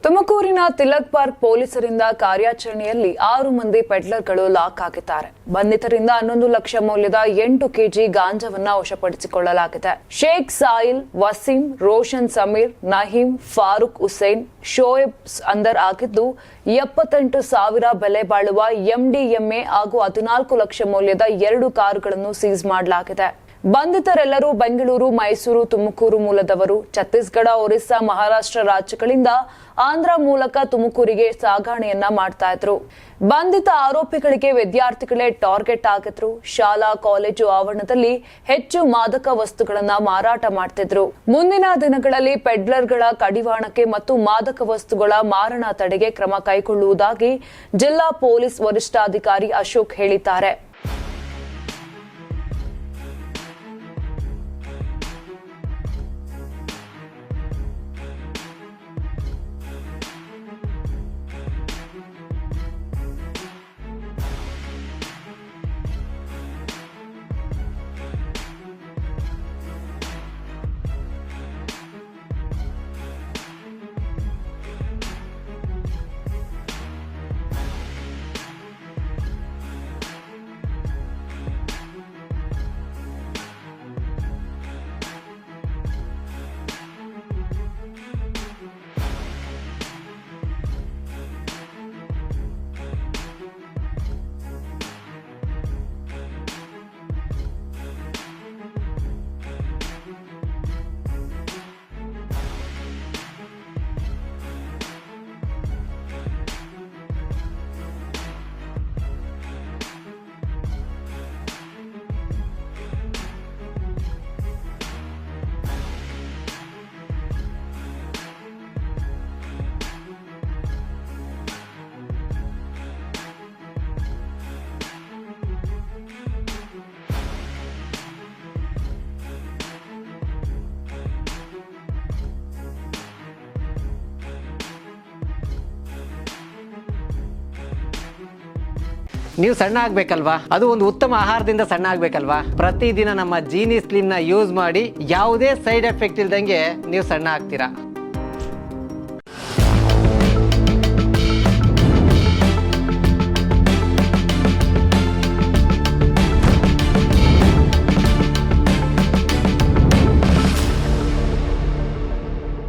ತುಮಕೂರಿನ ತಿಲಕ್ ಪಾರ್ಕ್ ಪೊಲೀಸರಿಂದ ಕಾರ್ಯಾಚರಣೆಯಲ್ಲಿ 6 ಮಂದಿ ಪೆಡ್ಲರ್ಗಳು ಲಾಕ್ ಆಗಿದ್ದಾರೆ. ಬಂಧಿತರಿಂದ 11 ಲಕ್ಷ ಮೌಲ್ಯದ 8 ಕೆಜಿ ಗಾಂಜಾವನ್ನ ವಶಪಡಿಸಿಕೊಳ್ಳಲಾಗಿದೆ. ಶೇಖ್ ಸಾಯಿಲ್, ವಸೀಂ, ರೋಷನ್ ಸಮೀರ್, ನಹೀಂ, ಫಾರೂಕ್ ಹುಸೇನ್, ಶೋಯಬ್ ಅಂದರ್ ಆಗಿದ್ದು 78,000 ಬೆಲೆ ಬಾಳುವ ಎಂಡಿಎಂಎ ಹಾಗೂ 14 ಲಕ್ಷ ಮೌಲ್ಯದ 2 ಕಾರುಗಳನ್ನು ಸೀಸ್ ಮಾಡಲಾಗಿದೆ. ಬಂಧಿತರೆಲ್ಲರೂ ಬೆಂಗಳೂರು, ಮೈಸೂರು, ತುಮಕೂರು ಮೂಲದವರು. ಛತ್ತೀಸ್ಗಢ, ಒರಿಸ್ಸಾ, ಮಹಾರಾಷ್ಟ್ರ ರಾಜ್ಯಗಳಿಂದ ಆಂಧ್ರ ಮೂಲಕ ತುಮಕೂರಿಗೆ ಸಾಗಣೆಯನ್ನ ಮಾಡ್ತಾ ಇದ್ರು. ಬಂಧಿತ ಆರೋಪಿಗಳಿಗೆ ವಿದ್ಯಾರ್ಥಿಗಳೇ ಟಾರ್ಗೆಟ್ ಆಗಿದ್ರು. ಶಾಲಾ ಕಾಲೇಜು ಆವರಣದಲ್ಲಿ ಹೆಚ್ಚು ಮಾದಕ ವಸ್ತುಗಳನ್ನ ಮಾರಾಟ ಮಾಡ್ತಿದ್ರು. ಮುಂದಿನ ದಿನಗಳಲ್ಲಿ ಪೆಡ್ಲರ್ಗಳ ಕಡಿವಾಣಕ್ಕೆ ಮತ್ತು ಮಾದಕ ವಸ್ತುಗಳ ಮಾರಣ ತಡೆಗೆ ಕ್ರಮ ಕೈಗೊಳ್ಳುವುದಾಗಿ ಜಿಲ್ಲಾ ಪೊಲೀಸ್ ವರಿಷ್ಠಾಧಿಕಾರಿ ಅಶೋಕ್ ಹೇಳಿದ್ದಾರೆ. ನೀವು ಸಣ್ಣ ಆಗ್ಬೇಕಲ್ವಾ? ಅದು ಒಂದು ಉತ್ತಮ ಆಹಾರದಿಂದ ಸಣ್ಣ ಆಗ್ಬೇಕಲ್ವಾ? ಪ್ರತಿದಿನ ನಮ್ಮ ಜೀನಿ ಸ್ಲಿಮ್ ನ ಯೂಸ್ ಮಾಡಿ ಯಾವುದೇ ಸೈಡ್ ಎಫೆಕ್ಟ್ ಇಲ್ದಂಗೆ ನೀವು ಸಣ್ಣ ಆಗ್ತೀರಾ.